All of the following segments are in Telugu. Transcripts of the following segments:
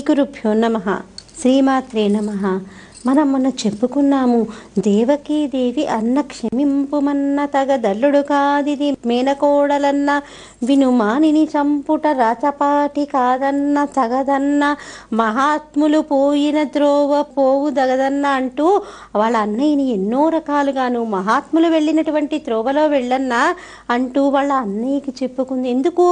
గురుభ్యో నమః. శ్రీమాత్రే నమః. మనం మొన్న చెప్పుకున్నాము, దేవకీదేవి అన్న క్షమింపుమన్న తగదల్లుడు కాదిది మేనకోడలన్న వినుమానిని చంపుట రాచపాటి కాదన్న తగదన్న మహాత్ములు పోయిన ద్రోవ పోవు దగదన్న అంటూ వాళ్ళ అన్నయ్యని ఎన్నో రకాలుగాను మహాత్ములు వెళ్ళినటువంటి త్రోవలో వెళ్ళన్నా అంటూ వాళ్ళ అన్నయ్యకి చెప్పుకుంది. ఎందుకు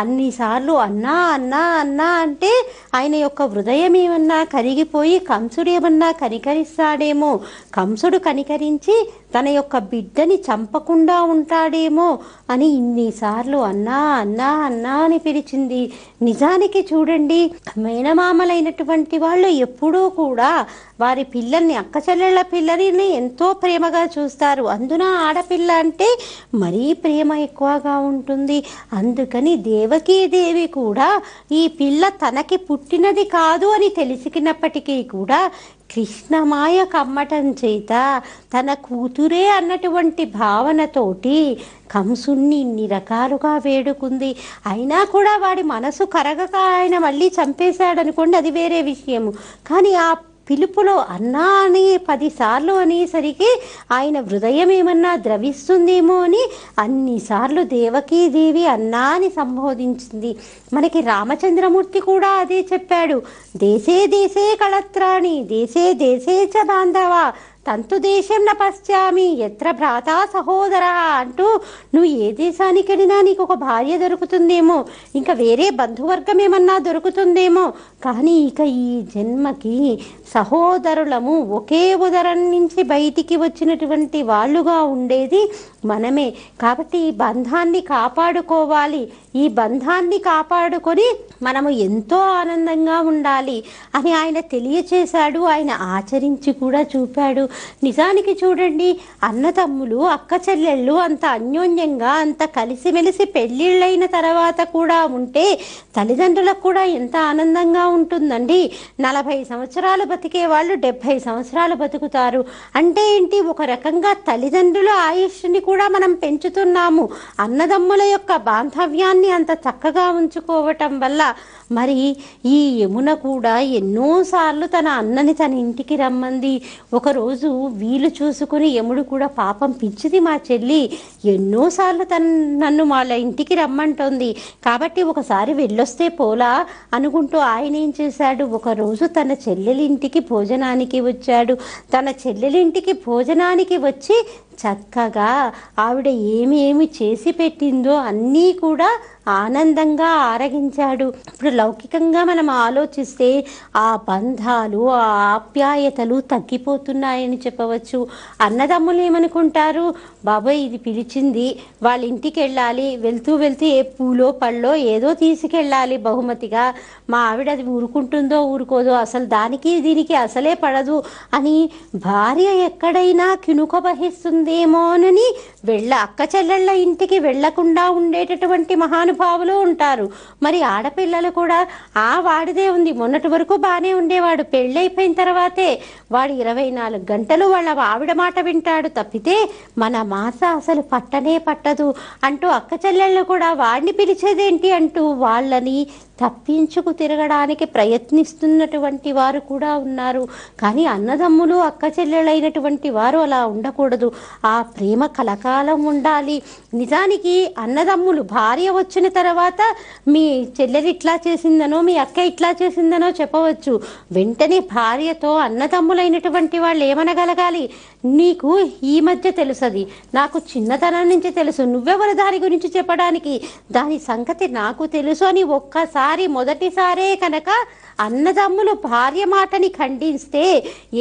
అన్నిసార్లు అన్నా అన్నా అన్నా అంటే ఆయన యొక్క హృదయం ఏమన్నా కరిగిపోయి కంసుడు ఏమన్నా కనికరిస్తాడేమో, కంసుడు కనికరించి తన యొక్క బిడ్డని చంపకుండా ఉంటాడేమో అని ఇన్నిసార్లు అన్నా అన్నా అన్నా అని పిలిచింది. నిజానికి చూడండి, మేనమామలైనటువంటి వాళ్ళు ఎప్పుడూ కూడా వారి పిల్లల్ని, అక్క చెల్లెళ్ళ పిల్లల్ని ఎంతో ప్రేమగా చూస్తారు. అందున ఆడపిల్ల అంటే మరీ ప్రేమ ఎక్కువగా ఉంటుంది. అందుకని దేవకీదేవి కూడా ఈ పిల్ల తనకి పుట్టినది కాదు అని తెలిసినప్పటికీ కూడా కృష్ణమాయ కమ్మటం చేత తన కూతురే అన్నటువంటి భావనతోటి కంసుణ్ణి ఇన్ని రకాలుగా వేడుకుంది. అయినా కూడా వాడి మనసు కరగక ఆయన మళ్ళీ చంపేశాడనుకోండి, అది వేరే విషయము. కానీ ఆ పిలుపులో అన్నా అని 10 సార్లు అనేసరికి ఆయన హృదయం ఏమన్నా ద్రవిస్తుందేమో అని అన్నిసార్లు దేవకీదేవి అన్నా అని సంబోధించింది. మనకి రామచంద్రమూర్తి కూడా అదే చెప్పాడు. దేశే దేశే కళత్రాణి దేశే దేశే చ బాంధవ తంతు దేశం న పశ్చామి ఎత్ర భ్రాత సహోదర అంటూ, నువ్వు ఏ దేశానికి వెళ్ళినా నీకు ఒక భార్య దొరుకుతుందేమో, ఇంకా వేరే బంధువర్గం ఏమన్నా దొరుకుతుందేమో, కానీ ఇక ఈ జన్మకి సహోదరులము, ఒకే ఉదరం నుంచి బయటికి వచ్చినటువంటి వాళ్ళుగా ఉండేది మనమే. కాబట్టి ఈ బంధాన్ని కాపాడుకోవాలి. ఈ బంధాన్ని కాపాడుకొని మనము ఎంతో ఆనందంగా ఉండాలి అని ఆయన తెలియచేశాడు. ఆయన ఆచరించి కూడా చూపాడు. నిజానికి చూడండి, అన్నతమ్ములు అక్క చెల్లెళ్ళు అంత అన్యోన్యంగా అంత కలిసిమెలిసి పెళ్ళిళ్ళైన తర్వాత కూడా ఉంటే తల్లిదండ్రులకు కూడా ఎంత ఆనందంగా ఉంటుందండి. 40 సంవత్సరాలు బతికే వాళ్ళు 70 సంవత్సరాలు బతుకుతారు అంటే ఏంటి, ఒక రకంగా తల్లిదండ్రుల ఆయుష్ని కూడా మనం పెంచుతున్నాము. అన్నదమ్ముల యొక్క బాంధవ్యాన్ని అంత చక్కగా ఉంచుకోవటం వల్ల. మరి ఈ యమున కూడా ఎన్నోసార్లు తన అన్నని తన ఇంటికి రమ్మంది. ఒకరోజు వీలు చూసుకుని యముడు కూడా, పాపం పిచ్చిది మా చెల్లి, ఎన్నోసార్లు నన్ను వాళ్ళ ఇంటికి రమ్మంటోంది కాబట్టి ఒకసారి వెళ్ళొస్తే పోలా అనుకుంటూ ఆయన ఏం చేశాడు, ఒకరోజు తన చెల్లెలింటికి భోజనానికి వచ్చాడు. తన చెల్లెలింటికి భోజనానికి వచ్చి చక్కగా ఆవిడ ఏమి చేసి పెట్టిందో అన్నీ కూడా ఆనందంగా ఆరగించాడు. ఇప్పుడు లౌకికంగా మనం ఆలోచిస్తే ఆ బంధాలు, ఆ ఆప్యాయతలు తగ్గిపోతున్నాయని చెప్పవచ్చు. అన్నదమ్ములు ఏమనుకుంటారు, బాబాయ్ ఇది పిలిచింది, వాళ్ళ ఇంటికి వెళ్ళాలి, వెళ్తూ వెళ్తూ ఏ పూలో పళ్ళో ఏదో తీసుకెళ్ళాలి బహుమతిగా, మా ఆవిడ అది ఊరుకుంటుందో ఊరుకోదో, అసలు దానికి దీనికి అసలే పడదు అని భార్య ఎక్కడైనా కినుక వహిస్తుందేమోనని అక్క చెల్లెళ్ళ ఇంటికి వెళ్లకుండా ఉండేటటువంటి మహానుభావులు ఉంటారు. మరి ఆడపిల్లలు కూడా వాడిదే ఉంది, మొన్నటి వరకు బాగానే ఉండేవాడు, పెళ్ళైపోయిన తర్వాతే వాడు 24 గంటలు వాళ్ళ ఆవిడ మాట వింటాడు తప్పితే మన మాట అసలు పట్టనే పట్టదు అంటూ అక్క చెల్లెళ్ళు కూడా వాడిని పిలిచేదేంటి అంటూ వాళ్ళని తప్పించుకు తిరగడానికి ప్రయత్నిస్తున్నటువంటి వారు కూడా ఉన్నారు. కానీ అన్నదమ్ములు అక్క చెల్లెళ్ళైనటువంటి వారు అలా ఉండకూడదు. ఆ ప్రేమ కలకాలం ఉండాలి. నిజానికి అన్నదమ్ములు భార్య వచ్చిన తర్వాత మీ చెల్లెలు ఇట్లా చేసిందనో మీ అక్క ఇట్లా చేసిందనో చెప్పవచ్చు. వెంటనే భార్యతో అన్నదమ్ములైనటువంటి వాళ్ళు ఏమనగలగాలి, నీకు ఈ మధ్య తెలుసది, నాకు చిన్నతనం నుంచి తెలుసు, నువ్వెవరు దాని గురించి చెప్పడానికి, దాని సంగతి నాకు తెలుసు అని మొదటిసారే కనుక అన్నదమ్ములు భార్య మాటని ఖండిస్తే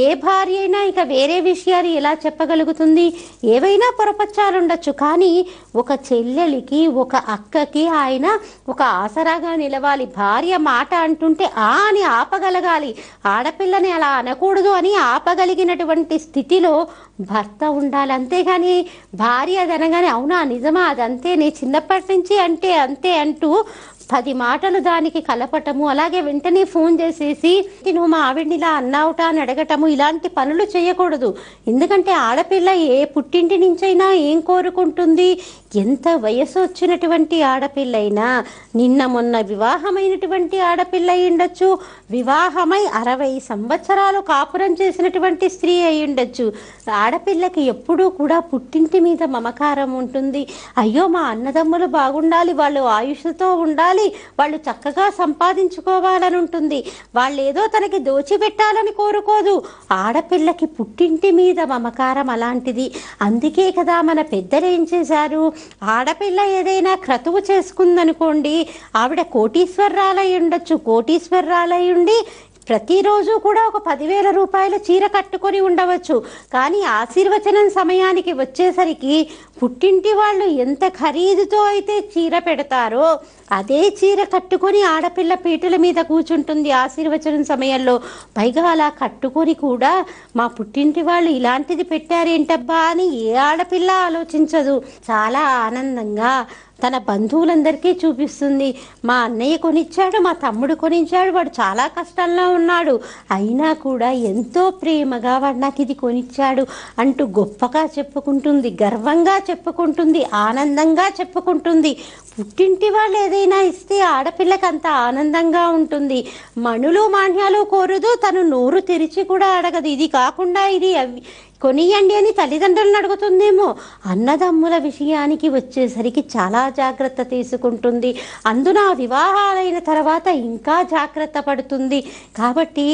ఏ భార్య అయినా ఇక వేరే విషయాలు ఎలా చెప్పగలుగుతుంది? ఏవైనా పొరపచ్చాలు ఉండొచ్చు, కానీ ఒక చెల్లెలికి ఒక అక్కకి ఆయన ఒక ఆసరాగా నిలవాలి. భార్య మాట అంటుంటే అని ఆపగలగాలి. ఆడపిల్లని అలా అనకూడదు అని ఆపగలిగినటువంటి స్థితిలో భర్త ఉండాలి. అంతేగాని భార్య అది అనగానే అవునా నిజమా అదంతే, నీ చిన్నప్పటి నుంచి అంటే అంతే అంటూ 10 మాటలు దానికి కలపటము, అలాగే వెంటనే ఫోన్ చేసేసి నువ్వు మా ఆవిడ్ని ఇలా అన్నావుట అని అడగటము, ఇలాంటి పనులు చేయకూడదు. ఎందుకంటే ఆడపిల్ల ఏ పుట్టింటి నుంచైనా ఏం కోరుకుంటుంది, ఎంత వయసు వచ్చినటువంటి ఆడపిల్లైనా, నిన్న మొన్న వివాహమైనటువంటి ఆడపిల్ల అయి ఉండొచ్చు, వివాహమై 60 సంవత్సరాలు కాపురం చేసినటువంటి స్త్రీ అయి ఉండొచ్చు. ఆడపిల్లకి ఎప్పుడూ కూడా పుట్టింటి మీద మమకారం ఉంటుంది. అయ్యో మా అన్నదమ్ములు బాగుండాలి, వాళ్ళు ఆయుష్తో ఉండాలి, వాళ్ళు చక్కగా సంపాదించుకోవాలని ఉంటుంది. వాళ్ళు ఏదో తనకి దోచిపెట్టాలని కోరుకోదు. ఆడపిల్లకి పుట్టింటి మీద మమకారం అలాంటిది. అందుకే కదా మన పెద్దలు ఏం చేశారు, ఆడపిల్ల ఏదైనా క్రతువు చేసుకుందనుకోండి, ఆవిడ కోటీశ్వరరాలై ఉండొచ్చు, కోటీశ్వరరాలై ఉండి ప్రతిరోజు కూడా ఒక 10,000 రూపాయల చీర కట్టుకొని ఉండవచ్చు. కానీ ఆశీర్వచనం సమయానికి వచ్చేసరికి పుట్టింటి వాళ్ళు ఎంత ఖరీదుతో అయితే చీర పెడతారో అదే చీర కట్టుకొని ఆడపిల్ల పీటల మీద కూర్చుంటుంది ఆశీర్వచనం సమయంలో. పైగా అలా కట్టుకొని కూడా మా పుట్టింటి వాళ్ళు ఇలాంటిది పెట్టారేంటబ్బా అని ఏ ఆడపిల్ల ఆలోచించదు. చాలా ఆనందంగా తన బంధువులందరికీ చూపిస్తుంది. మా అన్నయ్య కొనిచ్చాడు, మా తమ్ముడు కొనిచ్చాడు, వాడు చాలా కష్టంలో ఉన్నాడు, అయినా కూడా ఎంతో ప్రేమగా వాడు నాకు ఇది కొనిచ్చాడు అంటూ గొప్పగా చెప్పుకుంటుంది, గర్వంగా చెప్పుకుంటుంది, ఆనందంగా చెప్పుకుంటుంది. పుట్టింటి వాళ్ళు ఏదైనా ఇస్తే ఆడపిల్లకి అంత ఆనందంగా ఉంటుంది. మణులు మాన్యాలు కోరదు, తను నోరు తెరిచి కూడా అడగదు. ఇది కాకుండా ఇది కొనియండి అని తల్లిదండ్రులను అడుగుతుందేమో. అన్నదమ్ముల విషయానికి వచ్చేసరికి చాలా జాగ్రత్త తీసుకుంటుంది. అందున వివాహాలైన తర్వాత ఇంకా జాగ్రత్త పడుతుంది. కాబట్టి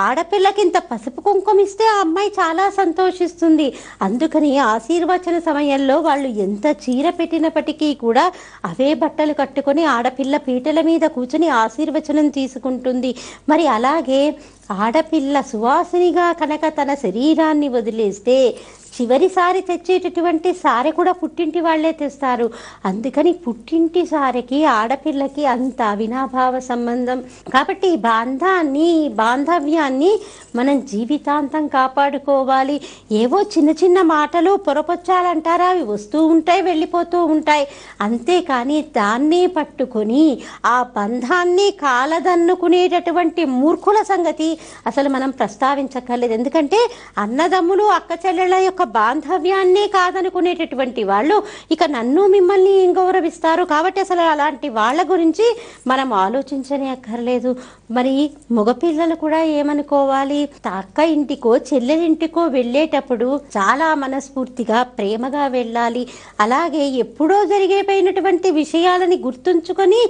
ఆడపిల్లకి ఇంత పసుపు కుంకుమ ఇస్తే ఆ అమ్మాయి చాలా సంతోషిస్తుంది. అందుకని ఆశీర్వచన సమయంలో వాళ్ళు ఎంత చీర పెట్టినప్పటికీ కూడా అవే బట్టలు కట్టుకొని ఆడపిల్ల పీటల మీద కూర్చొని ఆశీర్వచనం తీసుకుంటుంది. మరి అలాగే ఆడపిల్ల సువాసినిగా కనుక తన శరీరాన్ని వదిలేస్తే చివరిసారి తెచ్చేటటువంటి సారె కూడా పుట్టింటి వాళ్ళే తెస్తారు. అందుకని పుట్టింటి సారెకి ఆడపిల్లకి అంత అవినాభావ సంబంధం. కాబట్టి ఈ బాంధవ్యాన్ని మనం జీవితాంతం కాపాడుకోవాలి. ఏవో చిన్న చిన్న మాటలు పొరపొచ్చాలంటారా, అవి వస్తూ ఉంటాయి, వెళ్ళిపోతూ ఉంటాయి. అంతేకాని దాన్నే పట్టుకొని ఆ బంధాన్ని కాలదన్నుకునేటటువంటి మూర్ఖుల సంగతి అసలు మనం ప్రస్తావించక్కర్లేదు. ఎందుకంటే అన్నదమ్ములు అక్క చెల్లెళ్ళ యొక్క బాంధవ్యాన్నే కాదనుకునేటటువంటి వాళ్ళు ఇక నన్ను మిమ్మల్ని ఏం గౌరవిస్తారు. కాబట్టి అసలు అలాంటి వాళ్ళ గురించి మనం ఆలోచించనే అక్కర్లేదు. మరి మగపిల్లలు కూడా ఏమనుకోవాలి, అక్క ఇంటికో చెల్లెలింటికో వెళ్ళేటప్పుడు చాలా మనస్ఫూర్తిగా ప్రేమగా వెళ్ళాలి. అలాగే ఎప్పుడో జరిగిపోయినటువంటి విషయాలని గుర్తుంచుకొని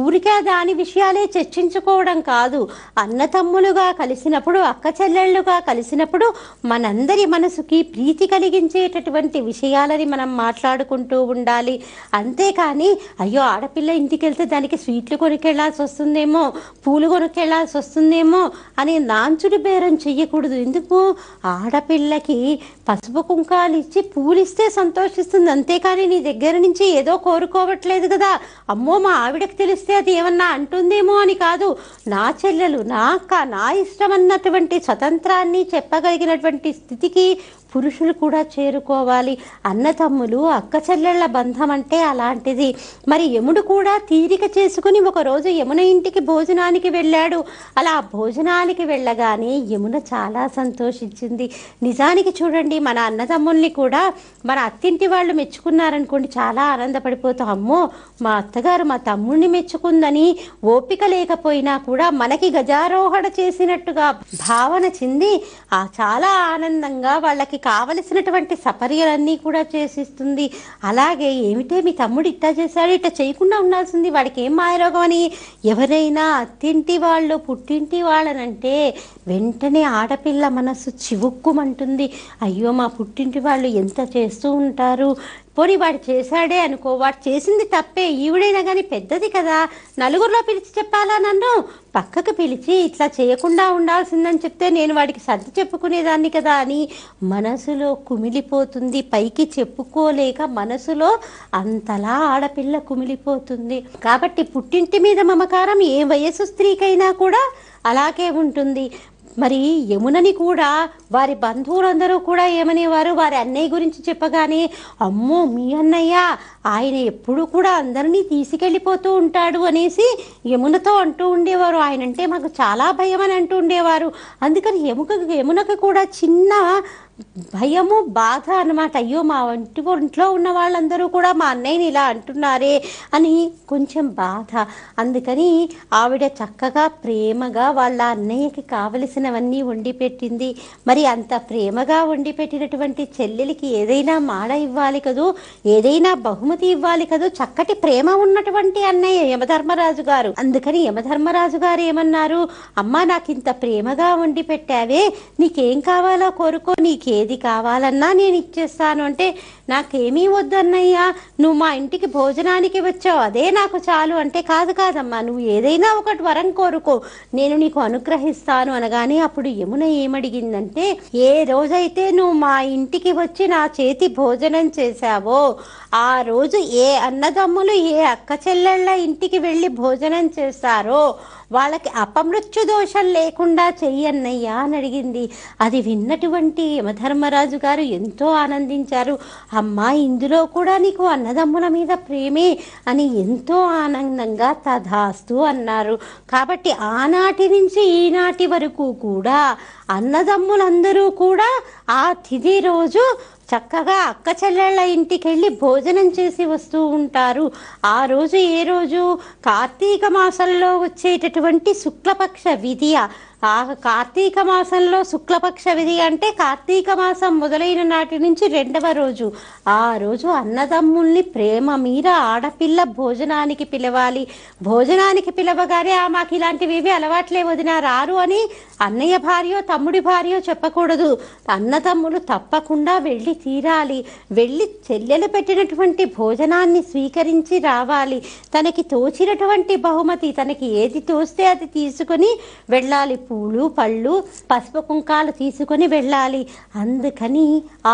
ఊరికే దాని విషయాలే చర్చించుకోవడం కాదు. అన్నతమ్ములుగా కలిసినప్పుడు, అక్క చెల్లెళ్ళుగా కలిసినప్పుడు మనందరి మనసుకి ప్రీతి కలిగించేటటువంటి విషయాలని మనం మాట్లాడుకుంటూ ఉండాలి. అంతేకాని అయ్యో ఆడపిల్ల ఇంటికి వెళ్తే దానికి స్వీట్లు కొనుక్కెళ్లాల్సి వస్తుందేమో, పూలు కొనుక్కెళ్లాల్సి వస్తుందేమో అని నాంచుడు బేరం చెయ్యకూడదు. ఎందుకు, ఆడపిల్లకి పసుపు కుంకాలు ఇచ్చి పూలిస్తే సంతోషిస్తుంది, అంతేకాని నీ దగ్గర నుంచి ఏదో కోరుకోవట్లేదు కదా. అమ్మో మా ఆవిడకి తెలిస్తే అది ఏమన్నా అంటుందేమో అని కాదు. నా చెల్లెలు, నా అక్క, నా ఇష్టం అన్నటువంటి స్వతంత్రాన్ని చెప్పగలిగినటువంటి స్థితికి పురుషులు కూడా చేరుకోవాలి. అన్నతమ్ములు అక్క చెల్లెళ్ళ బంధం అంటే అలాంటిది. మరి యముడు కూడా తీరిక చేసుకుని ఒకరోజు యమున ఇంటికి భోజనానికి వెళ్ళాడు. అలా భోజనానికి వెళ్ళగానే యమున చాలా సంతోషించింది. నిజానికి చూడండి, మన అన్నతమ్ముల్ని కూడా మన అత్తింటి వాళ్ళు మెచ్చుకున్నారనుకోండి, చాలా ఆనందపడిపోతాం. అమ్మో మా అత్తగారు మా తమ్ముడిని మెచ్చుకుందని ఓపిక లేకపోయినా కూడా మనకి గజారోహణ చేసినట్టుగా భావన చెంది చాలా ఆనందంగా వాళ్ళకి కావలసినటువంటి సపర్యలన్నీ కూడా చేసిస్తుంది. అలాగే ఏమిటే మీ తమ్ముడు ఇట్టా చేశాడు, ఇట్లా చేయకుండా ఉండాల్సింది, వాడికి ఏం మాయరోగం అని ఎవరైనా అత్తింటి వాళ్ళు పుట్టింటి వాళ్ళనంటే వెంటనే ఆడపిల్ల మనస్సు చివుక్కుమంటుంది. అయ్యో మా పుట్టింటి వాళ్ళు ఎంత చేస్తూ ఉంటారు, పోనీ వాడు చేశాడే అనుకో, వాడు చేసింది తప్పే, ఈవిడైనా కానీ పెద్దది కదా, నలుగురిలో పిలిచి చెప్పాలా, నన్ను పక్కకు పిలిచి ఇట్లా చేయకుండా ఉండాల్సిందని చెప్తే నేను వాడికి సర్ది చెప్పుకునేదాన్ని కదా అని మనసులో కుమిలిపోతుంది. పైకి చెప్పుకోలేక మనసులో అంతలా ఆడపిల్ల కుమిలిపోతుంది. కాబట్టి పుట్టింటి మీద మమకారం ఏ వయసు స్త్రీకైనా కూడా అలాగే ఉంటుంది. మరి యమునని కూడా వారి బంధువులందరూ కూడా ఏమనేవారు, వారి అన్నయ్య గురించి చెప్పగానే అమ్మో మీ అన్నయ్య, ఆయన ఎప్పుడు కూడా అందరినీ తీసుకెళ్ళిపోతూ ఉంటాడు అనేసి యమునతో అంటూ ఉండేవారు. ఆయన అంటే మాకు చాలా భయం అని అంటూ ఉండేవారు. అందుకని యమునకు కూడా చిన్న భయము, బాధ అన్నమాట. అయ్యో మా ఇంట్లో ఉన్న వాళ్ళందరూ కూడా మా అన్నయ్యని ఇలా అంటున్నారే అని కొంచెం బాధ. అందుకని ఆవిడ చక్కగా ప్రేమగా వాళ్ళ అన్నయ్యకి కావలసినవన్నీ వండి పెట్టింది. మరి అంత ప్రేమగా వండి పెట్టినటువంటి చెల్లెలికి ఏదైనా మాడ ఇవ్వాలి కదూ, ఏదైనా బహుమతి ఇవ్వాలి కదూ. చక్కటి ప్రేమ ఉన్నటువంటి అన్నయ్య యమధర్మరాజు గారు. అందుకని యమధర్మరాజు గారు ఏమన్నారు, అమ్మా నాకు ఇంత ప్రేమగా వండి పెట్టావే, నీకేం కావాలో కోరుకో, నీకేది కావాలన్నా నేను ఇచ్చేస్తాను అంటే, నాకేమీ వద్దన్నయ్యా, నువ్వు మా ఇంటికి భోజనానికి వచ్చావు అదే నాకు చాలు అంటే, కాదు కాదమ్మా నువ్వు ఏదైనా ఒకటి వరం కోరుకో, నేను నీకు అనుగ్రహిస్తాను అనగానే అప్పుడు యమున ఏమడిగిందంటే, ఏ రోజైతే నువ్వు మా ఇంటికి వచ్చి నా చేతి భోజనం చేశావో ఆ రోజు ఏ అన్నదమ్ములు ఏ అక్క చెల్లెళ్ళ ఇంటికి వెళ్ళి భోజనం చేస్తారో వాళ్ళకి అపమృత్యు దోషం లేకుండా చెయ్యన్నయ్యా అని అడిగింది. అది విన్నటువంటి యమధర్మరాజు గారు ఎంతో ఆనందించారు. అమ్మా ఇందులో కూడా నీకు అన్నదమ్ముల మీద ప్రేమే అని ఎంతో ఆనందంగా తధాస్తు అన్నారు. కాబట్టి ఆనాటి నుంచి ఈనాటి వరకు కూడా అన్నదమ్ములందరూ కూడా ఆ తిథి రోజు చక్కగా అక్క చెల్లెళ్ళ ఇంటికి వెళ్ళి భోజనం చేసి వస్తూ ఉంటారు. ఆ రోజు ఏ రోజు, కార్తీక మాసంలో వచ్చేటటువంటి శుక్లపక్ష విధియ. ఆ కార్తీక మాసంలో శుక్లపక్ష విధి అంటే కార్తీక మాసం మొదలైన నాటి నుంచి 2వ రోజు. ఆ రోజు అన్నదమ్ముల్ని ప్రేమ మీద ఆడపిల్ల భోజనానికి పిలవాలి. భోజనానికి పిలవగానే మాకు ఇలాంటివి అలవాట్లే వదినా రారు అని అన్నయ్య భార్యో తమ్ముడి భార్యో చెప్పకూడదు. అన్నదమ్ములు తప్పకుండా వెళ్ళి తీరాలి. వెళ్ళి చెల్లెలు పెట్టినటువంటి భోజనాన్ని స్వీకరించి రావాలి. తనకి తోచినటువంటి బహుమతి, తనకి ఏది తోస్తే అది తీసుకొని వెళ్ళాలి. పూలు పళ్ళు పసుపు కుంకాలు తీసుకొని వెళ్ళాలి. అందుకని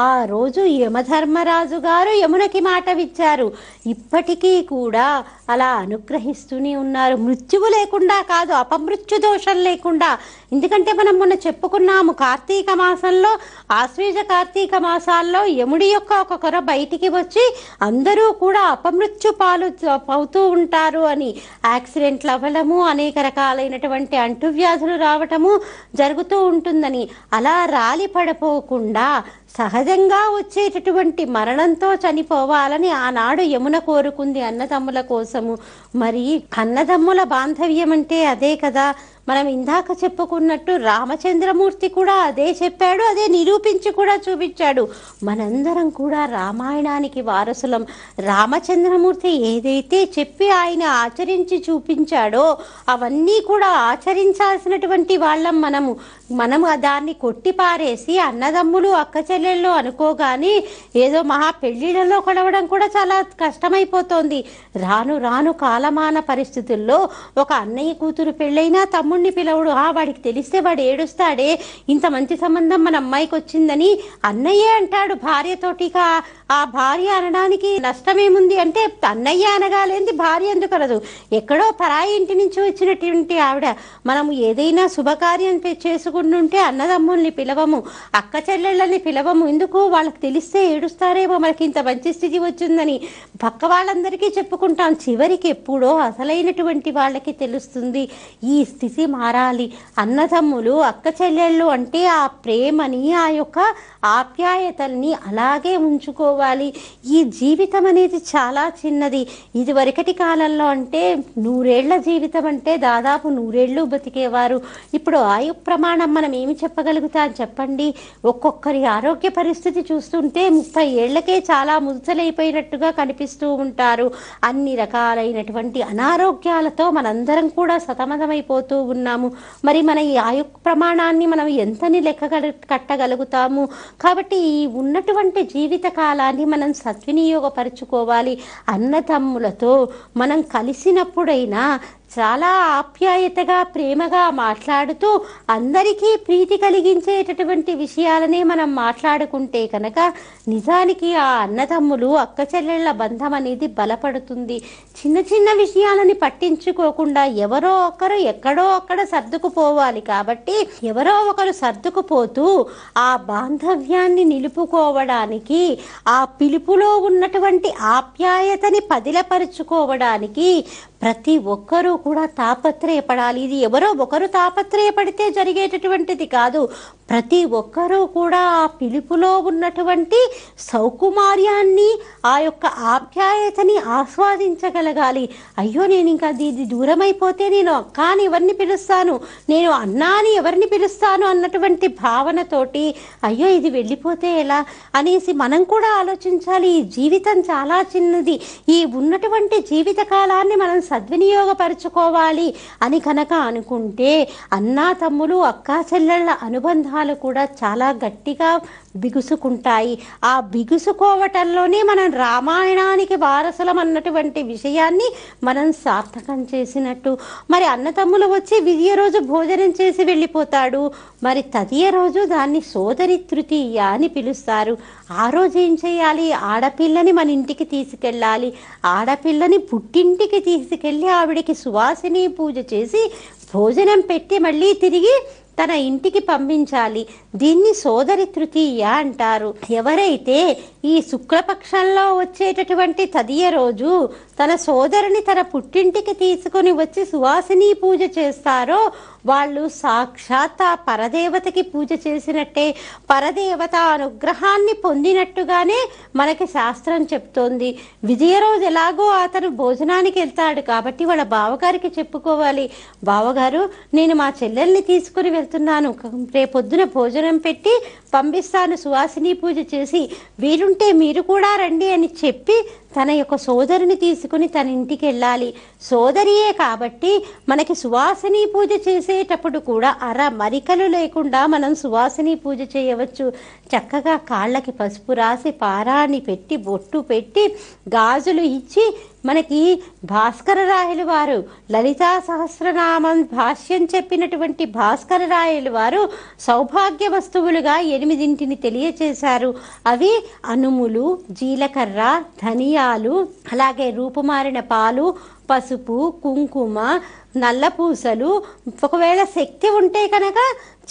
ఆ రోజు యమధర్మరాజు గారు యమునకి మాటవిచ్చారు. ఇప్పటికీ కూడా అలా అనుగ్రహిస్తూనే ఉన్నారు. మృత్యువు లేకుండా కాదు, అపమృత్యు దోషం లేకుండా. ఎందుకంటే మనం మొన్న చెప్పుకున్నాము, కార్తీక మాసంలో ఆశ్వేజ కార్తీక మాసాల్లో యముడి యొక్క ఒక కొర బయటికి వచ్చి అందరూ కూడా అపమృత్యు పాలు అవుతూ ఉంటారు అని. యాక్సిడెంట్లు అవ్వడము, అనేక రకాలైనటువంటి అంటువ్యాధులు రావటము జరుగుతూ ఉంటుందని. అలా రాలి పడిపోకుండా సహజంగా వచ్చేటటువంటి మరణంతో చనిపోవాలని ఆనాడు యమున కోరుకుంది అన్నదమ్ముల కోసము. మరి అన్నదమ్ముల బాంధవ్యం అంటే అదే కదా. మనం ఇందాక చెప్పుకున్నట్టు రామచంద్రమూర్తి కూడా అదే చెప్పాడు, అదే నిరూపించి కూడా చూపించాడు. మనందరం కూడా రామాయణానికి వారసులం. రామచంద్రమూర్తి ఏదైతే చెప్పి ఆయన ఆచరించి చూపించాడో అవన్నీ కూడా ఆచరించాల్సినటువంటి వాళ్ళం మనము దాన్ని కొట్టిపారేసి అన్నదమ్ములు అక్క చెల్లెళ్ళు అనుకోగాని ఏదో మహా పెళ్లిళ్లలో కొడవడం కూడా చాలా కష్టమైపోతోంది. రాను రాను కాలమాన పరిస్థితుల్లో ఒక అన్నయ్య కూతురు పెళ్ళైనా తమ్ముడిని పిలవడు. వాడికి తెలిస్తే వాడు ఏడుస్తాడే, ఇంత మంచి సంబంధం మన అమ్మాయికి వచ్చిందని అన్నయ్యే అంటాడు భార్యతోటిగా. ఆ భార్య అనడానికి నష్టమేముంది అంటే, అన్నయ్య అనగాలేంది భార్య ఎందుకు అనదు? ఎక్కడో పరాయి ఇంటి నుంచి వచ్చినటువంటి ఆవిడ. మనము ఏదైనా శుభకార్యం చేసుకుంటుంటే అన్నదమ్ముల్ని పిలవము, అక్క చెల్లెళ్ళని పిలవము. ఎందుకు? వాళ్ళకి తెలిస్తే ఏడుస్తారేమో మనకి ఇంత మంచి స్థితి వచ్చిందని. పక్క వాళ్ళందరికీ చెప్పుకుంటాం. చివరికి ఎప్పుడో అసలైనటువంటి వాళ్ళకి తెలుస్తుంది. ఈ స్థితి మారాలి. అన్నదమ్ములు అక్క చెల్లెళ్ళు అంటే ఆ ప్రేమని, ఆ యొక్క ఆప్యాయతల్ని అలాగే ఉంచుకోవాలి. ఈ జీవితం అనేది చాలా చిన్నది. ఇది వరకటి కాలంలో అంటే 100 ఏళ్ల జీవితం అంటే దాదాపు 100 ఏళ్ళు బతికేవారు. ఇప్పుడు ఆయు ప్రమాణం మనం ఏమి చెప్పగలుగుతాం చెప్పండి? ఒక్కొక్కరి ఆరోగ్య పరిస్థితి చూస్తుంటే 30 ఏళ్లకే చాలా ముసలైపోయినట్టుగా కనిపిస్తూ ఉంటారు. అన్ని రకాలైనటువంటి అనారోగ్యాలతో మనందరం కూడా సతమతమైపోతూ ఉన్నాము. మరి మన ఈ ఆయు ప్రమాణాన్ని మనం ఎంతని కట్టగలుగుతాము? కాబట్టి ఈ ఉన్నటువంటి జీవిత కాలాన్ని మనం సద్వినియోగపరుచుకోవాలి. అన్నదమ్ములతో మనం కలిసినప్పుడైనా చాలా ఆప్యాయతగా ప్రేమగా మాట్లాడుతూ అందరికీ ప్రీతి కలిగించేటటువంటి విషయాలనే మనం మాట్లాడుకుంటే కనుక నిజానికి ఆ అన్నదమ్ములు అక్క చెల్లెళ్ళ బంధం అనేది బలపడుతుంది. చిన్న చిన్న విషయాలని పట్టించుకోకుండా ఎవరో ఒకరు ఎక్కడో అక్కడ సర్దుకుపోవాలి. కాబట్టి ఎవరో ఒకరు సర్దుకుపోతూ ఆ బాంధవ్యాన్ని నిలుపుకోవడానికి, ఆ పిలుపులో ఉన్నటువంటి ఆప్యాయతని పదిలపరుచుకోవడానికి ప్రతి ఒక్కరూ కూడా తాపత్రయపడాలి. ఇది ఎవరో ఒకరు తాపత్రయపడితే జరిగేటటువంటిది కాదు. ప్రతి ఒక్కరూ కూడా ఆ పిలుపులో ఉన్నటువంటి సౌకుమార్యాన్ని, ఆ యొక్క ఆప్యాయతని ఆస్వాదించగలగాలి. అయ్యో నేను ఇంకా ఇది దూరం అయిపోతే నేను అక్క అని ఎవరిని పిలుస్తాను, నేను అన్నా అని ఎవరిని పిలుస్తాను అన్నటువంటి భావనతోటి అయ్యో ఇది వెళ్ళిపోతే ఎలా అనేసి మనం కూడా ఆలోచించాలి. ఈ జీవితం చాలా చిన్నది, ఈ ఉన్నటువంటి జీవిత కాలాన్ని మనం సద్వినియోగపరచుకోవాలి అని కనుక అనుకుంటే అన్నా తమ్ములు, అక్కా చెల్లెళ్ళ అనుబంధాలు కూడా చాలా గట్టిగా బిగుసుకుంటాయి. ఆ బిగుసుకోవటంలోనే మనం రామాయణానికి వారసులం అన్నటువంటి విషయాన్ని మనం సార్థకం చేసినట్టు. మరి అన్నతమ్ములు వచ్చి విజయ రోజు భోజనం చేసి వెళ్ళిపోతాడు, మరి తదియ రోజు దాన్ని సోదరి తృతీయ అని పిలుస్తారు. ఆ రోజు ఏం చేయాలి? ఆడపిల్లని మన ఇంటికి తీసుకెళ్ళాలి. ఆడపిల్లని పుట్టింటికి తీసుకెళ్ళి ఆవిడికి సువాసిని పూజ చేసి భోజనం పెట్టి మళ్ళీ తిరిగి తన ఇంటికి పంపించాలి. దీన్ని సోదరి తృతీయ అంటారు. ఎవరైతే ఈ శుక్లపక్షంలో వచ్చేటటువంటి తదియ రోజు తన సోదరుని తన పుట్టింటికి తీసుకొని వచ్చి సువాసిని పూజ చేస్తారో వాళ్ళు సాక్షాత్ ఆ పరదేవతకి పూజ చేసినట్టే, పరదేవత అనుగ్రహాన్ని పొందినట్టుగానే మనకి శాస్త్రం చెప్తోంది. విజయ రోజు ఎలాగో అతను భోజనానికి వెళ్తాడు కాబట్టి వాళ్ళ బావగారికి చెప్పుకోవాలి, బావగారు నేను మా చెల్లెల్ని తీసుకుని వెళ్తున్నాను, రేపొద్దున భోజనం పెట్టి పంపిస్తాను సువాసిని పూజ చేసి, వీరుంటే మీరు కూడా రండి అని చెప్పి తన యొక్క సోదరుని తీసుకుని తన ఇంటికి వెళ్ళాలి. సోదరియే కాబట్టి మనకి సువాసిని పూజ చేసేటప్పుడు కూడా మరికలు లేకుండా మనం సువాసిని పూజ చేయవచ్చు. చక్కగా కాళ్ళకి పసుపు రాసి పారాన్ని పెట్టి బొట్టు పెట్టి గాజులు ఇచ్చి మనకి భాస్కర రాయలు వారు లలితా సహస్రనామం భాష్యం చెప్పినటువంటి భాస్కర రాయలు వారు సౌభాగ్య వస్తువులుగా 8 తెలియచేశారు. అవి అనుములు, జీలకర్ర, ధనియాలు, అలాగే రూపుమారిన పాలు, పసుపు, కుంకుమ, నల్లపూసలు, ఒకవేళ శక్తి ఉంటే కనుక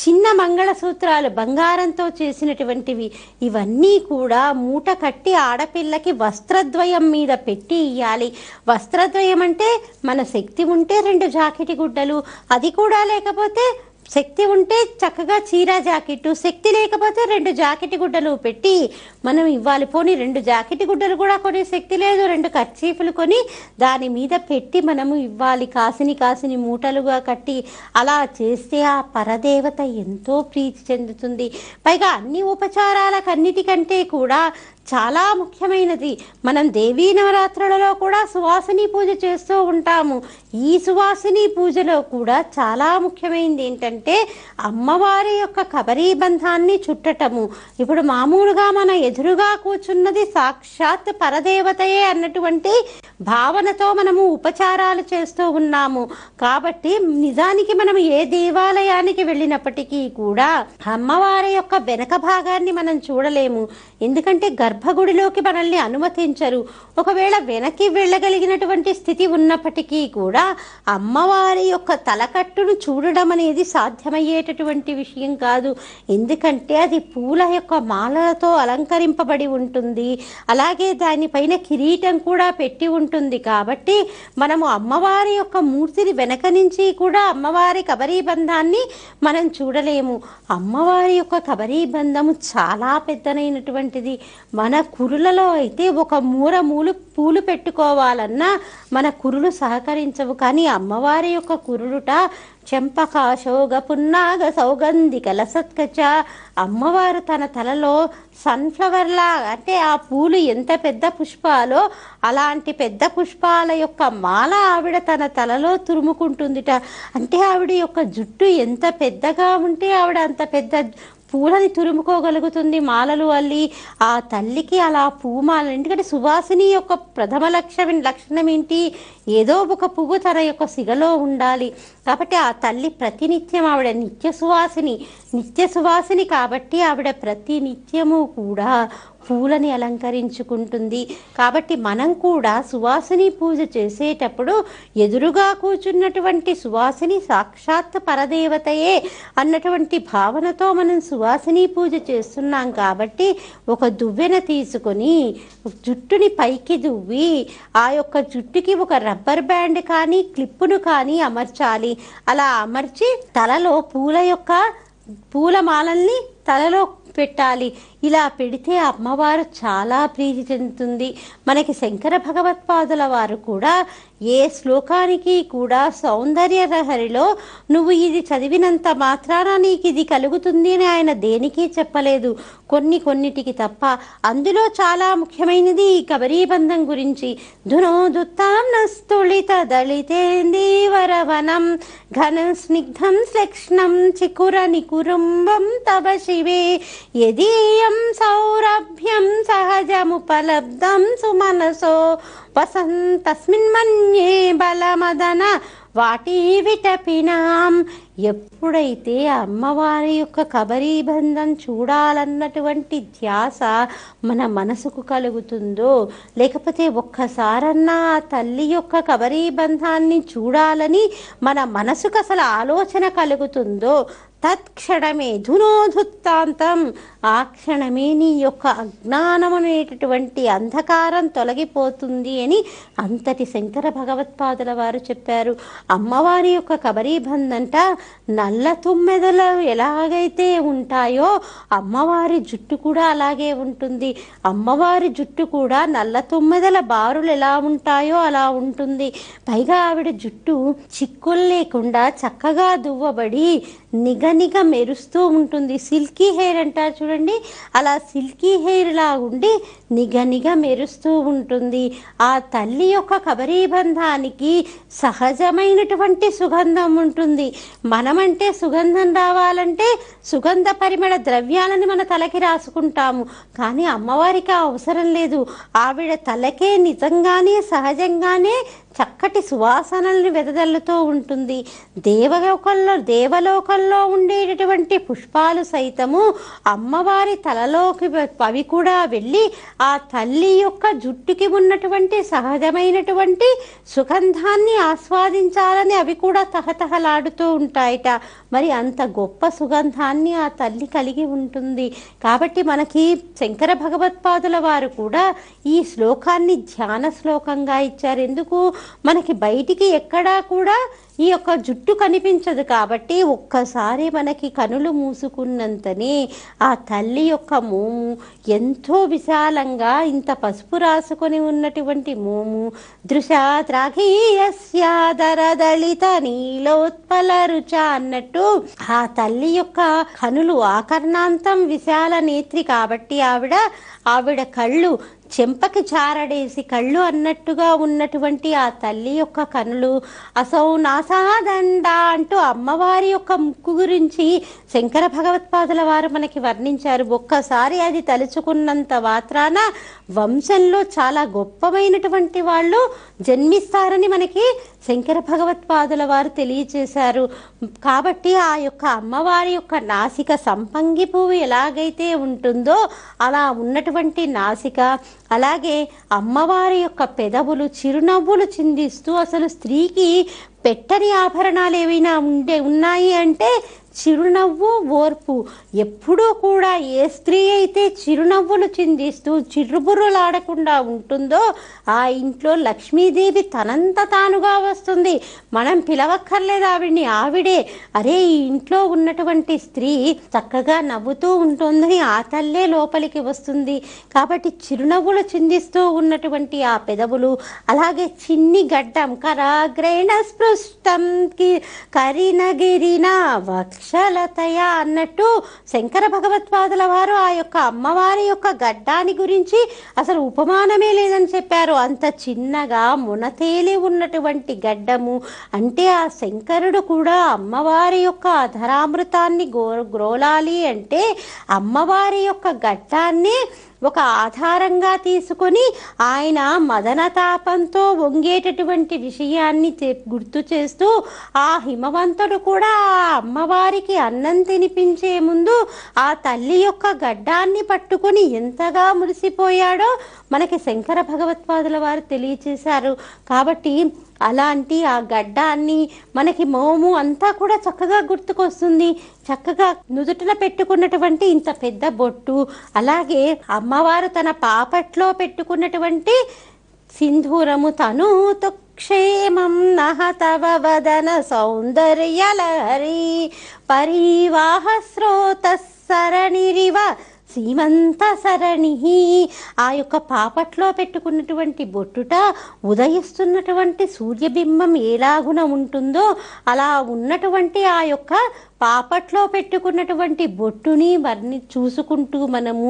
చిన్న మంగళసూత్రాలు బంగారంతో చేసినటువంటివి, ఇవన్నీ కూడా మూట కట్టి ఆడపిల్లకి వస్త్రద్వయం మీద పెట్టి ఇయ్యాలి. వస్త్రద్వయం అంటే మన శక్తి ఉంటే 2 జాకెట్ గుడ్డలు, అది కూడా లేకపోతే శక్తి ఉంటే చక్కగా చీర జాకెట్టు, శక్తి లేకపోతే 2 జాకెట్ గుడ్డలు పెట్టి మనం ఇవ్వాలి. పోనీ 2 జాకెట్ గుడ్డలు కూడా కొనే శక్తి లేదు, 2 కర్చీఫ్లు కొని దాని మీద పెట్టి మనము ఇవ్వాలి. కాసిని మూటలుగా కట్టి అలా చేస్తే ఆ పరదేవత ఎంతో ప్రీతి చెందుతుంది. పైగా అన్ని ఉపచారాలకన్నిటికంటే కూడా చాలా ముఖ్యమైనది, మనం దేవీ నవరాత్రులలో కూడా సువాసిని పూజ చేస్తూ ఉంటాము. ఈ సువాసిని పూజలో కూడా చాలా ముఖ్యమైనది ఏంటంటే అమ్మవారి యొక్క కబరీబంధాన్ని చుట్టటము. ఇప్పుడు మామూలుగా మన ఎదురుగా కూర్చున్నది సాక్షాత్ పరదేవతయే అన్నటువంటి భావనతో మనము ఉపచారాలు చేస్తూ ఉన్నాము. కాబట్టి నిజానికి మనం ఏ దేవాలయానికి వెళ్ళినప్పటికీ కూడా అమ్మవారి యొక్క వెనక భాగాన్ని మనం చూడలేము, ఎందుకంటే గర్భగుడిలోకి మనల్ని అనుమతించరు. ఒకవేళ వెనక్కి వెళ్ళగలిగినటువంటి స్థితి ఉన్నప్పటికీ కూడా అమ్మవారి యొక్క తలకట్టును చూడడం అనేది సాధ్యమయ్యేటటువంటి విషయం కాదు. ఎందుకంటే అది పూల యొక్క మాలలతో అలంకరింపబడి ఉంటుంది, అలాగే దానిపైన కిరీటం కూడా పెట్టి ఉంటుంది. కాబట్టి మనము అమ్మవారి యొక్క మూర్తిని వెనక నుంచి కూడా అమ్మవారి కబరీబంధాన్ని మనం చూడలేము. అమ్మవారి యొక్క కబరీబంధము చాలా పెద్దనైనటువంటిది. మన కురులలో అయితే ఒక మూలు పూలు పెట్టుకోవాలన్నా మన కురులు సహకరించవు, కానీ అమ్మవారి యొక్క కురులుట చెంపక శోగ పున్నాగ సౌగంధిక లసత్కచ. అమ్మవారు తన తలలో సన్ఫ్లవర్లా, అంటే ఆ పూలు ఎంత పెద్ద పుష్పాలో అలాంటి పెద్ద పుష్పాల యొక్క మాల ఆవిడ తన తలలో తురుముకుంటుందిట. అంటే ఆవిడ యొక్క జుట్టు ఎంత పెద్దగా ఉంటే ఆవిడ అంత పెద్ద పూలని తురుముకోగలుగుతుంది మాలలు అల్లి. ఆ తల్లికి అలా పూమాల, ఎందుకంటే సువాసిని యొక్క ప్రథమ లక్షణం ఏంటి? ఏదో ఒక పువ్వు తన యొక్క సిగలో ఉండాలి. కాబట్టి ఆ తల్లి ప్రతినిత్యం ఆవిడ నిత్య సువాసిని కాబట్టి ఆవిడ ప్రతినిత్యము కూడా పూలని అలంకరించుకుంటుంది. కాబట్టి మనం కూడా సువాసిని పూజ చేసేటప్పుడు ఎదురుగా కూర్చున్నటువంటి సువాసిని సాక్షాత్ పరదేవతయే అన్నటువంటి భావనతో మనం సువాసిని పూజ చేస్తున్నాం. కాబట్టి ఒక దువ్వెన తీసుకొని జుట్టుని పైకి దువ్వి ఆ యొక్క జుట్టుకి ఒక రబ్బర్ బ్యాండ్ కానీ క్లిప్పును కానీ అమర్చాలి. అలా అమర్చి తలలో పూల యొక్క పూలమాలల్ని తలలో పెట్టాలి. ఇలా పెడితే అమ్మవారు చాలా ప్రీతి చెందుతుంది. మనకి శంకర భగవత్పాదుల వారు కూడా ఏ శ్లోకానికి కూడా సౌందర్య లహరిలో నువ్వు ఇది చదివినంత మాత్రాన నీకు ఇది కలుగుతుంది అని ఆయన దేనికి చెప్పలేదు, కొన్నిటికి తప్ప. అందులో చాలా ముఖ్యమైనది ఈ కబరీబంధం గురించి. ధునోదుత్తాం నస్తుళిత దళితేందీవరవనం ఘన స్నిగ్ధం శ్లక్ష్ణం చికుర నికురుంబం తవ శివే యదీయం సౌరభ్యం సహజముపలబ్ధం సుమనసో వసంతస్మిన్ మన్యే బలమదన వాటి విటపినాం. ఎప్పుడైతే అమ్మవారి యొక్క కబరీబంధం చూడాలన్నటువంటి ధ్యాస మన మనసుకు కలుగుతుందో, లేకపోతే ఒక్కసారన్నా ఆ తల్లి యొక్క కబరీబంధాన్ని చూడాలని మన మనసుకు అసలు ఆలోచన కలుగుతుందో, తత్క్షణమే ధునోధుత్తాంతం, ఆ క్షణమే నీ యొక్క అజ్ఞానం అనేటటువంటి అంధకారం తొలగిపోతుంది అని అంతటి శంకర భగవత్పాదుల వారు చెప్పారు. అమ్మవారి యొక్క కబరీబంధంట నల్ల తుమ్మెదలు ఎలాగైతే ఉంటాయో అమ్మవారి జుట్టు కూడా అలాగే ఉంటుంది. అమ్మవారి జుట్టు కూడా నల్ల తుమ్మెదల బారులు ఎలా ఉంటాయో అలా ఉంటుంది. పైగా ఆవిడ జుట్టు చిక్కులు లేకుండా చక్కగా దువ్వబడి నిగనిగ మెరుస్తూ ఉంటుంది. సిల్కీ హెయిర్ అంటారు చూడండి, అలా సిల్కీ హెయిర్ లా ఉండి నిగనిగ మెరుస్తూ ఉంటుంది. ఆ తల్లి యొక్క కబరీబంధానికి సహజమైనటువంటి సుగంధం ఉంటుంది. మనమంటే సుగంధం రావాలంటే సుగంధ పరిమళ ద్రవ్యాలని మన తలకి రాసుకుంటాము, కానీ అమ్మవారికి అవసరం లేదు. ఆవిడ తలకే నిజంగానే సహజంగానే చక్కటి సువాసనల్ని వెదజల్లుతూ ఉంటుంది. దేవలోకంలో ఉండేటటువంటి పుష్పాలు సైతము అమ్మవారి తలలోకి అవి కూడా వెళ్ళి ఆ తల్లి యొక్క జుట్టుకి ఉన్నటువంటి సహజమైనటువంటి సుగంధాన్ని ఆస్వాదించాలని అవి కూడా తహతహలాడుతూ ఉంటాయట. మరి అంత గొప్ప సుగంధాన్ని ఆ తల్లి కలిగి ఉంటుంది. కాబట్టి మనకి శంకర భగవత్పాదుల వారు కూడా ఈ శ్లోకాన్ని ధ్యాన శ్లోకంగా ఇచ్చారు. ఎందుకు? మనకి బయటికి ఎక్కడా కూడా ఈ యొక్క జుట్టు కనిపించదు కాబట్టి ఒక్కసారి మనకి కనులు మూసుకున్నంతనే ఆ తల్లి యొక్క మోము ఎంతో విశాలంగా, ఇంత పసుపు రాసుకొని ఉన్నటువంటి మోము దృశాద్రాఘీయస్యాదరదళిత నీలోత్పల రుచ అన్నట్టు ఆ తల్లి యొక్క కనులు ఆకర్ణాంతం విశాల నేత్రి కాబట్టి ఆవిడ కళ్ళు చెంపకి చారడేసి కళ్ళు అన్నట్టుగా ఉన్నటువంటి ఆ తల్లి యొక్క కనులు. అసౌ నాసాదండ అంటూ అమ్మవారి యొక్క ముక్కు గురించి శంకర భగవత్పాదుల వారు మనకి వర్ణించారు. ఒక్కసారి అది తలుచుకున్నంత మాత్రాన వంశంలో చాలా గొప్పమైనటువంటి వాళ్ళు జన్మిస్తారని మనకి శంకర భగవత్పాదుల వారు తెలియచేశారు. కాబట్టి ఆ యొక్క అమ్మవారి యొక్క నాసిక సంపంగి పువ్వు ఎలాగైతే ఉంటుందో అలా ఉన్నటువంటి నాసిక, అలాగే అమ్మవారి యొక్క పెదవులు చిరునవ్వులు చిందిస్తూ, అసలు స్త్రీకి పెట్టని ఆభరణాలు ఏవైనా ఉన్నాయి అంటే చిరునవ్వు, ఓర్పు. ఎప్పుడూ కూడా ఏ స్త్రీ అయితే చిరునవ్వులు చిందిస్తూ చిరుబుర్రులాడకుండా ఉంటుందో ఆ ఇంట్లో లక్ష్మీదేవి తనంత తానుగా వస్తుంది. మనం పిలవక్కర్లేదు ఆవిడ్ని, ఆవిడే అరే ఈ ఇంట్లో ఉన్నటువంటి స్త్రీ చక్కగా నవ్వుతూ ఉంటుందని ఆ తల్లే లోపలికి వస్తుంది. కాబట్టి చిరునవ్వులు చిందిస్తూ ఉన్నటువంటి ఆ పెదవులు, అలాగే చిన్ని గడ్డం కరాగ్రేణ స్పృష్టం కరినగిరిన వక్షలతయ అన్నట్టు శంకర భగవత్పాదుల వారు ఆ యొక్క అమ్మవారి యొక్క గడ్డాని గురించి అసలు ఉపమానమే లేదని చెప్పారు. అంత చిన్నగా మునతేలి ఉన్నటువంటి గడ్డము అంటే ఆ శంకరుడు కూడా అమ్మవారి యొక్క అధరామృతాన్ని గ్రోలాలి అంటే అమ్మవారి యొక్క గడ్డాన్ని ఒక ఆధారంగా తీసుకొని ఆయన మదనతాపంతో వంగేటటువంటి విషయాన్ని గుర్తు చేస్తూ ఆ హిమవంతుడు కూడా ఆ అమ్మవారికి అన్నం తినిపించే ముందు ఆ తల్లి యొక్క గడ్డాన్ని పట్టుకుని ఎంతగా మురిసిపోయాడో మనకి శంకర భగవత్పాదుల వారు తెలియచేశారు. కాబట్టి అలాంటి ఆ గడ్డాన్ని మనకి మోము అంతా కూడా చక్కగా గుర్తుకొస్తుంది. చక్కగా నుదుటిన పెట్టుకున్నటువంటి ఇంత పెద్ద బొట్టు, అలాగే అమ్మవారు తన పాపట్లో పెట్టుకున్నటువంటి సింధూరము, తను క్షేమం నహ తవ వదన సౌందర్యలహరి పరివాహ స్రోత సరణిరివ సీమంత సరణి. ఆ యొక్క పాపట్లో పెట్టుకున్నటువంటి బొట్టుట ఉదయిస్తున్నటువంటి సూర్యబింబం ఎలాగున ఉంటుందో అలా ఉన్నటువంటి ఆ యొక్క పాపట్లో పెట్టుకున్నటువంటి బొట్టుని వారిని చూసుకుంటూ మనము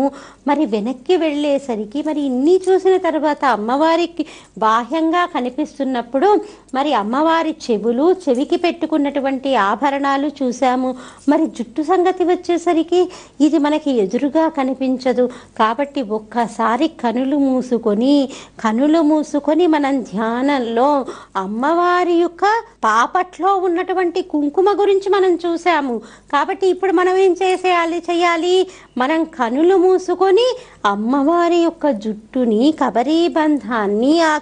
మరి వెనక్కి వెళ్ళేసరికి మరి ఇన్ని చూసిన తర్వాత అమ్మవారికి బాహ్యంగా కనిపిస్తున్నప్పుడు మరి అమ్మవారి చెవికి పెట్టుకున్నటువంటి ఆభరణాలు చూసాము. మరి జుట్టు సంగతి వచ్చేసరికి ఇది మనకి ఎదురుగా కనిపించదు. కాబట్టి ఒక్కసారి కనులు మూసుకొని మనం ధ్యానంలో అమ్మవారి యొక్క పాపట్లో ఉన్నటువంటి కుంకుమ గురించి మనం చూసాము. కాబట్టి ఇప్పుడు మనం ఏం చేయాలి, మనం కనులు మూసుకొని అమ్మవారి యొక్క జుట్టుని కబరీ బంధాన్ని ఆ